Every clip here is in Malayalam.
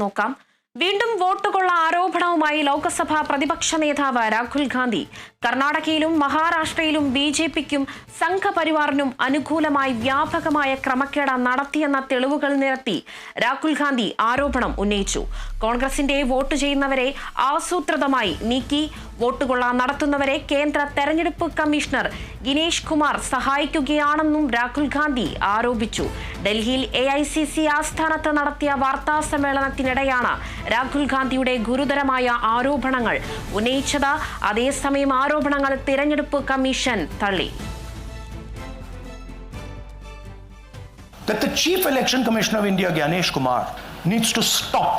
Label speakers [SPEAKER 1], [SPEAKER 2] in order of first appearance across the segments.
[SPEAKER 1] നോക്കാം. വീണ്ടും വോട്ടുകൊള്ള ആരോപണവുമായി ലോക്സഭാ പ്രതിപക്ഷ നേതാവ് രാഹുൽ ഗാന്ധി. കർണാടകയിലും മഹാരാഷ്ട്രയിലും ബിജെപിക്കും സംഘപരിവാറിനും അനുകൂലമായി വ്യാപകമായ ക്രമക്കേട് നടത്തിയെന്ന തെളിവുകൾ നിരത്തി രാഹുൽ ഗാന്ധി ആരോപണം ഉന്നയിച്ചു. കോൺഗ്രസിന്റെ വോട്ട് ചെയ്യുന്നവരെ ആസൂത്രിതമായി നീക്കി വോട്ടുകൊള്ള നടത്തുന്നവരെ കേന്ദ്ര തെരഞ്ഞെടുപ്പ് കമ്മീഷണർ ഗിനേഷ് കുമാർ സഹായിക്കുകയാണെന്നും രാഹുൽ ഗാന്ധി ആരോപിച്ചു. ഡൽഹിയിൽ AICC ആസ്ഥാനത്ത് നടത്തിയ വാർത്താ സമ്മേളനത്തിനിടെയാണ് രാഹുൽ ഗാന്ധിയുടെ ഗുരുതരമായ ആരോപണങ്ങൾ ഉന്നയിച്ചത്. അതേസമയം ആരോപണങ്ങൾ തിരഞ്ഞെടുപ്പ് കമ്മീഷൻ തള്ളി.
[SPEAKER 2] That the Chief Election Commissioner of India, Ganesh Kumar, needs to stop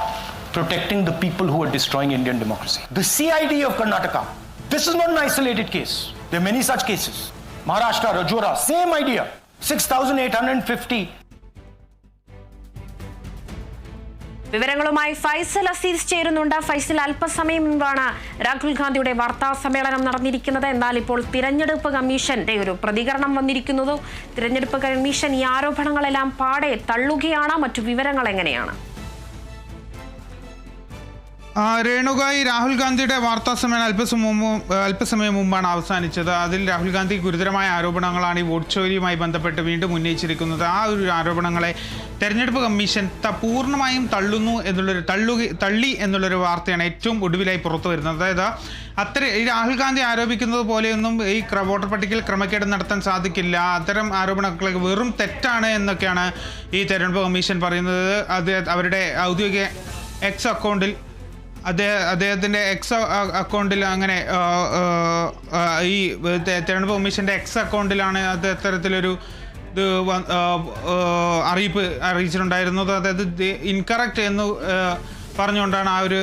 [SPEAKER 2] protecting the people who are destroying Indian democracy. The CID of Karnataka, this is not an isolated case. There are many such cases. Maharashtra, Rajora, same idea. 6,850.
[SPEAKER 1] വിവരങ്ങളുമായി ഫൈസൽ അസീസ് ചേരുന്നുണ്ട്. ഫൈസൽ, അല്പസമയം മുൻപാണ് രാഹുൽ ഗാന്ധിയുടെ വാർത്താ സമ്മേളനം നടന്നിരിക്കുന്നത്. എന്നാൽ ഇപ്പോൾ തിരഞ്ഞെടുപ്പ് കമ്മീഷന്റെ ഒരു പ്രതികരണം വന്നിരിക്കുന്നത്. തിരഞ്ഞെടുപ്പ് കമ്മീഷൻ ഈ ആരോപണങ്ങളെല്ലാം പാടെ തള്ളുകയാണ്. മറ്റു വിവരങ്ങൾ എങ്ങനെയാണ്?
[SPEAKER 3] രേണുക, രാഹുൽ ഗാന്ധിയുടെ വാർത്താ സമ്മേളനം അല്പസമയം മുമ്പാണ് അവസാനിച്ചത്. അതിൽ രാഹുൽ ഗാന്ധി ഗുരുതരമായ ആരോപണങ്ങളാണ് ഈ വോട്ട് ചോരിയുമായി ബന്ധപ്പെട്ട് വീണ്ടും ഉന്നയിച്ചിരിക്കുന്നത്. ആ ഒരു ആരോപണങ്ങളെ തെരഞ്ഞെടുപ്പ് കമ്മീഷൻ പൂർണ്ണമായും തള്ളി എന്നുള്ളൊരു വാർത്തയാണ് ഏറ്റവും ഒടുവിലായി പുറത്തു വരുന്നത്. അതായത് ഈ രാഹുൽ ഗാന്ധി ആരോപിക്കുന്നത് പോലെയൊന്നും ഈ വോട്ടർ പട്ടികയിൽ ക്രമക്കേട് നടത്താൻ സാധിക്കില്ല, അത്തരം ആരോപണങ്ങൾ വെറും തെറ്റാണ് എന്നൊക്കെയാണ് ഈ തെരഞ്ഞെടുപ്പ് കമ്മീഷൻ പറയുന്നത്. അത് അവരുടെ ഔദ്യോഗിക എക്സ് അക്കൗണ്ടിൽ അദ്ദേഹത്തിൻ്റെ എക്സ് അക്കൗണ്ടിൽ അങ്ങനെ ഈ തെരഞ്ഞെടുപ്പ് കമ്മീഷൻ്റെ എക്സ് അക്കൗണ്ടിലാണ് അത്തരത്തിലൊരു ഇത് അറിയിച്ചിട്ടുണ്ടായിരുന്നത്. അതായത് ഇൻകറക്റ്റ് എന്ന് പറഞ്ഞുകൊണ്ടാണ് ആ ഒരു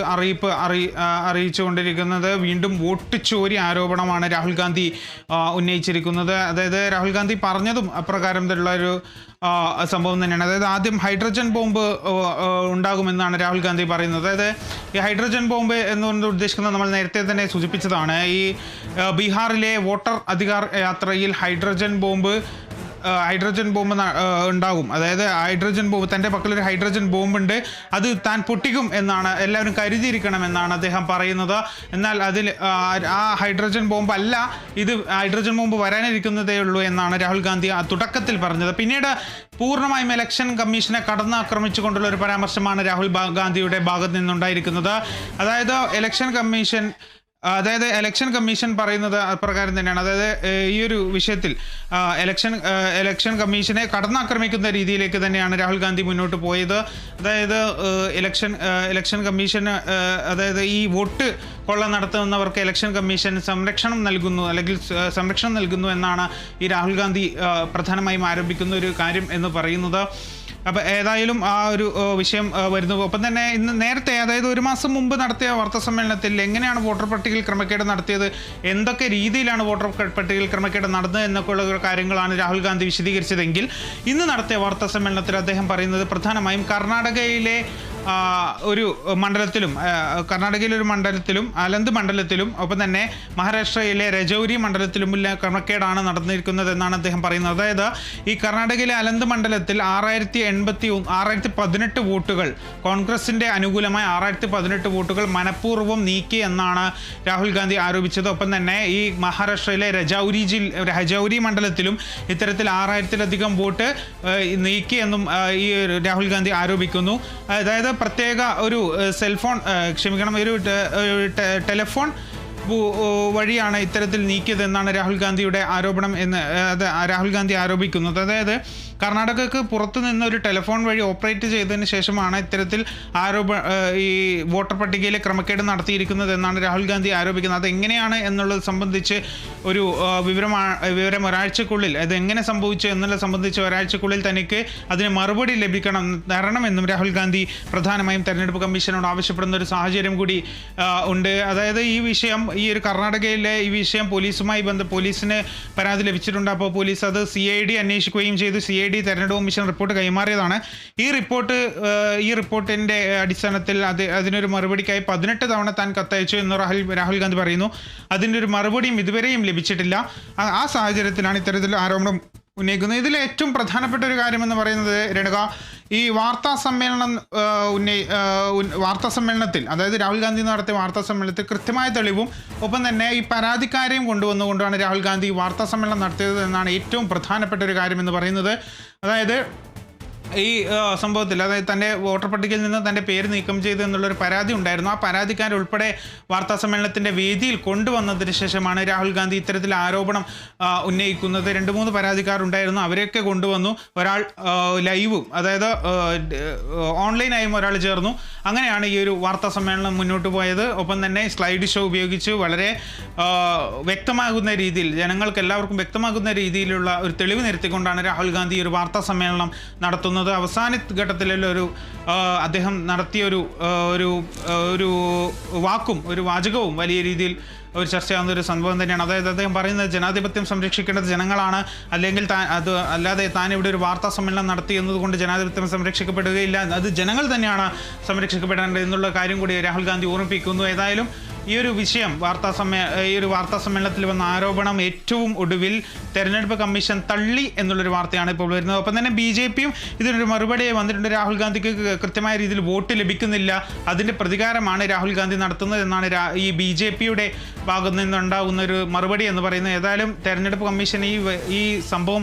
[SPEAKER 3] അറിയിച്ചുകൊണ്ടിരിക്കുന്നത്. വീണ്ടും വോട്ട് ചോരി ആരോപണമാണ് രാഹുൽ ഗാന്ധി ഉന്നയിച്ചിരിക്കുന്നത്. അതായത് രാഹുൽ ഗാന്ധി പറഞ്ഞതും അപ്രകാരമുള്ള ഒരു സംഭവം തന്നെയാണ്. അതായത് ആദ്യം ഹൈഡ്രജൻ ബോംബ് ഉണ്ടാകുമെന്നാണ് രാഹുൽ ഗാന്ധി പറയുന്നത്. അതായത് ഈ ഹൈഡ്രജൻ ബോംബ് എന്നുകൊണ്ട് ഉദ്ദേശിക്കുന്നത് നമ്മൾ നേരത്തെ തന്നെ സൂചിപ്പിച്ചതാണ്. ഈ ബീഹാറിലെ വോട്ടർ അധികാർ യാത്രയിൽ ഹൈഡ്രജൻ ബോംബ് ഉണ്ടാകും. അതായത് ഹൈഡ്രജൻ ബോംബ്, തൻ്റെ പക്കലൊരു ഹൈഡ്രജൻ ബോംബുണ്ട്, അത് താൻ പൊട്ടിക്കും എന്നാണ് എല്ലാവരും കരുതിയിരിക്കണമെന്നാണ് അദ്ദേഹം പറയുന്നത്. എന്നാൽ അതിൽ ആ ഹൈഡ്രജൻ ബോംബ് അല്ല, ഇത് ഹൈഡ്രജൻ ബോംബ് വരാനിരിക്കുന്നതേ ഉള്ളൂ എന്നാണ് രാഹുൽ ഗാന്ധി തുടക്കത്തിൽ പറഞ്ഞത്. പിന്നീട് പൂർണ്ണമായും ഇലക്ഷൻ കമ്മീഷനെ കടന്നാക്രമിച്ചുകൊണ്ടുള്ള ഒരു പരാമർശമാണ് രാഹുൽ ഗാന്ധിയുടെ ഭാഗത്ത് നിന്നുണ്ടായിരിക്കുന്നത്. അതായത് ഇലക്ഷൻ കമ്മീഷൻ പറയുന്നത് അപ്രകാരം തന്നെയാണ്. അതായത് ഈ ഒരു വിഷയത്തിൽ ഇലക്ഷൻ കമ്മീഷനെ കടന്നാക്രമിക്കുന്ന രീതിയിലേക്ക് തന്നെയാണ് രാഹുൽ ഗാന്ധി മുന്നോട്ട് പോയത്. അതായത് ഇലക്ഷൻ കമ്മീഷൻ, അതായത് ഈ വോട്ട് കൊള്ള നടത്തുന്നവർക്ക് ഇലക്ഷൻ കമ്മീഷൻ സംരക്ഷണം നൽകുന്നു എന്നാണ് ഈ രാഹുൽ ഗാന്ധി പ്രധാനമായും ആരോപിക്കുന്ന ഒരു കാര്യം എന്ന് പറയുന്നത്. അപ്പോൾ ഏതായാലും ആ ഒരു വിഷയം വരുന്നു. ഒപ്പം തന്നെ ഇന്ന് നേരത്തെ, അതായത് ഒരു മാസം മുമ്പ് നടത്തിയ വാർത്താ സമ്മേളനത്തിൽ എങ്ങനെയാണ് വോട്ടർ പട്ടികയിൽ ക്രമക്കേട് നടത്തിയത്, എന്തൊക്കെ രീതിയിലാണ് വോട്ടർ പട്ടികയിൽ ക്രമക്കേട് നടന്നത് എന്നൊക്കെയുള്ള കാര്യങ്ങളാണ് രാഹുൽ ഗാന്ധി വിശദീകരിച്ചതെങ്കിൽ ഇന്ന് നടത്തിയ വാർത്താ സമ്മേളനത്തിൽ അദ്ദേഹം പറയുന്നത് പ്രധാനമായും കർണാടകയിലെ ഒരു മണ്ഡലത്തിലും, അലന്ത് മണ്ഡലത്തിലും ഒപ്പം തന്നെ മഹാരാഷ്ട്രയിലെ രജൌരി മണ്ഡലത്തിലും ക്രമക്കേടാണ് നടന്നിരിക്കുന്നത് എന്നാണ് അദ്ദേഹം പറയുന്നത്. അതായത് ഈ കർണാടകയിലെ അലന്ത് മണ്ഡലത്തിൽ 6,018 വോട്ടുകൾ, കോൺഗ്രസിൻ്റെ അനുകൂലമായ 6,018 വോട്ടുകൾ മനഃപൂർവ്വം നീക്കി എന്നാണ് രാഹുൽ ഗാന്ധി ആരോപിച്ചത്. ഒപ്പം തന്നെ ഈ മഹാരാഷ്ട്രയിലെ രജൌരി മണ്ഡലത്തിലും ഇത്തരത്തിൽ 6,000-ലധികം വോട്ട് നീക്കിയെന്നും ഈ രാഹുൽ ഗാന്ധി ആരോപിക്കുന്നു. അതായത് പ്രത്യേക ഒരു ഒരു ടെലിഫോൺ വഴിയാണ് ഇത്തരത്തിൽ നീക്കിയതെന്നാണ് രാഹുൽ ഗാന്ധിയുടെ ആരോപണം എന്ന് രാഹുൽ ഗാന്ധി ആരോപിക്കുന്നത്. അതായത് കർണാടകക്ക് പുറത്തു നിന്ന് ഒരു ടെലിഫോൺ വഴി ഓപ്പറേറ്റ് ചെയ്തതിന് ശേഷമാണ് ഇത്തരത്തിൽ ഈ വോട്ടർ പട്ടികയിലെ ക്രമക്കേട് നടത്തിയിരിക്കുന്നത് എന്നാണ് രാഹുൽ ഗാന്ധി ആരോപിക്കുന്നത്. അതെങ്ങനെയാണ് എന്നുള്ളത് സംബന്ധിച്ച് ഒരു വിവരം ഒരാഴ്ചക്കുള്ളിൽ, അത് എങ്ങനെ സംഭവിച്ചു എന്നുള്ളത് സംബന്ധിച്ച് ഒരാഴ്ചക്കുള്ളിൽ തനിക്ക് അതിന് മറുപടി തരണമെന്നും രാഹുൽ ഗാന്ധി പ്രധാനമായും തെരഞ്ഞെടുപ്പ് കമ്മീഷനോട് ആവശ്യപ്പെടുന്ന ഒരു സാഹചര്യം കൂടി ഉണ്ട്. അതായത് ഈ ഒരു കർണാടകയിലെ ഈ വിഷയം പോലീസിന് പരാതി ലഭിച്ചിട്ടുണ്ട്. അപ്പോൾ പോലീസ് അത് CID അന്വേഷിക്കുകയും ചെയ്തു. CID തെരഞ്ഞെടുപ്പ് കമ്മീഷൻ റിപ്പോർട്ട് കൈമാറിയതാണ്. ഈ റിപ്പോർട്ടിൻ്റെ അടിസ്ഥാനത്തിൽ അതിനൊരു മറുപടിക്കായി 18 തവണ താൻ കത്തയച്ചു എന്ന് രാഹുൽ ഗാന്ധി പറയുന്നു. അതിൻ്റെ ഒരു മറുപടിയും ഇതുവരെയും ലഭിച്ചിട്ടില്ല. ആ സാഹചര്യത്തിലാണ് ഇത്തരത്തിൽ ആരോപണം ഉന്നയിക്കുന്നത്. ഇതിൽ ഏറ്റവും പ്രധാനപ്പെട്ട ഒരു കാര്യമെന്ന് പറയുന്നത് രേണുക, ഈ വാർത്താ സമ്മേളനത്തിൽ, അതായത് രാഹുൽ ഗാന്ധി നടത്തിയ വാർത്താ സമ്മേളനത്തിൽ കൃത്യമായ തെളിവും ഒപ്പം തന്നെ ഈ പരാതിക്കാരെയും കൊണ്ടുവന്നുകൊണ്ടാണ് രാഹുൽ ഗാന്ധി വാർത്താ സമ്മേളനം നടത്തിയത് എന്നാണ് ഏറ്റവും പ്രധാനപ്പെട്ട ഒരു കാര്യമെന്ന് പറയുന്നത്. അതായത് ഈ സംഭവത്തിൽ, അതായത് തൻ്റെ വോട്ടർ പട്ടികയിൽ നിന്ന് തൻ്റെ പേര് നീക്കം ചെയ്തു എന്നുള്ളൊരു പരാതി ഉണ്ടായിരുന്നു. ആ പരാതിക്കാർ ഉൾപ്പെടെ വാർത്താ സമ്മേളനത്തിൻ്റെ വേദിയിൽ കൊണ്ടുവന്നതിന് ശേഷമാണ് രാഹുൽ ഗാന്ധി ഇത്തരത്തിൽ ആരോപണം ഉന്നയിക്കുന്നത്. 2-3 പരാതിക്കാരുണ്ടായിരുന്നു, അവരെയൊക്കെ കൊണ്ടുവന്നു. ഒരാൾ ലൈവും, അതായത് ഓൺലൈനായും ഒരാൾ ചേർന്നു. അങ്ങനെയാണ് ഈ ഒരു വാർത്താ സമ്മേളനം മുന്നോട്ട് പോയത്. ഒപ്പം തന്നെ സ്ലൈഡ് ഷോ ഉപയോഗിച്ച് വളരെ വ്യക്തമാകുന്ന രീതിയിൽ, ജനങ്ങൾക്ക് എല്ലാവർക്കും വ്യക്തമാകുന്ന രീതിയിലുള്ള ഒരു തെളിവ് നിരത്തിക്കൊണ്ടാണ് രാഹുൽ ഗാന്ധി ഒരു വാർത്താ സമ്മേളനം നടത്തുന്നത്. അവസാന ഘട്ടത്തിലുള്ള അദ്ദേഹം നടത്തിയ ഒരു വാക്കും ഒരു വാചകവും വലിയ രീതിയിൽ ഒരു ചർച്ചയാവുന്ന ഒരു സംഭവം തന്നെയാണ്. അതായത് അദ്ദേഹം പറയുന്നത് ജനാധിപത്യം സംരക്ഷിക്കേണ്ടത് ജനങ്ങളാണ്, അല്ലെങ്കിൽ അല്ലാതെ താൻ ഇവിടെ ഒരു വാർത്താ സമ്മേളനം നടത്തി എന്നതുകൊണ്ട് ജനാധിപത്യം സംരക്ഷിക്കപ്പെടുകയില്ല, അത് ജനങ്ങൾ തന്നെയാണ് സംരക്ഷിക്കപ്പെടേണ്ടത് എന്നുള്ള കാര്യം കൂടി രാഹുൽ ഗാന്ധി ഓർമ്മിപ്പിക്കുന്നു. ഏതായാലും ഈ ഒരു വിഷയം ഈ ഒരു വാർത്താ സമ്മേളനത്തിൽ വന്ന ആരോപണം ഏറ്റവും ഒടുവിൽ തെരഞ്ഞെടുപ്പ് കമ്മീഷൻ തള്ളി എന്നുള്ളൊരു വാർത്തയാണ് ഇപ്പോൾ വരുന്നത്. ഒപ്പം തന്നെ BJPയും ഇതിനൊരു മറുപടി വന്നിട്ടുണ്ട്. രാഹുൽ ഗാന്ധിക്ക് കൃത്യമായ രീതിയിൽ വോട്ട് ലഭിക്കുന്നില്ല, അതിൻ്റെ പ്രതികാരമാണ് രാഹുൽ ഗാന്ധി നടത്തുന്നത് എന്നാണ് ഈ BJPയുടെ ഭാഗത്ത് നിന്നുണ്ടാകുന്ന ഒരു മറുപടി എന്ന് പറയുന്നത്. ഏതായാലും തെരഞ്ഞെടുപ്പ് കമ്മീഷൻ ഈ സംഭവം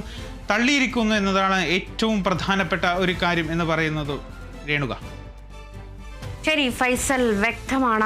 [SPEAKER 3] തള്ളിയിരിക്കുന്നു എന്നതാണ് ഏറ്റവും പ്രധാനപ്പെട്ട ഒരു കാര്യം എന്ന് പറയുന്നത്. രേണുക.
[SPEAKER 1] ശരി ഫൈസൽ, വ്യക്തമാണ്.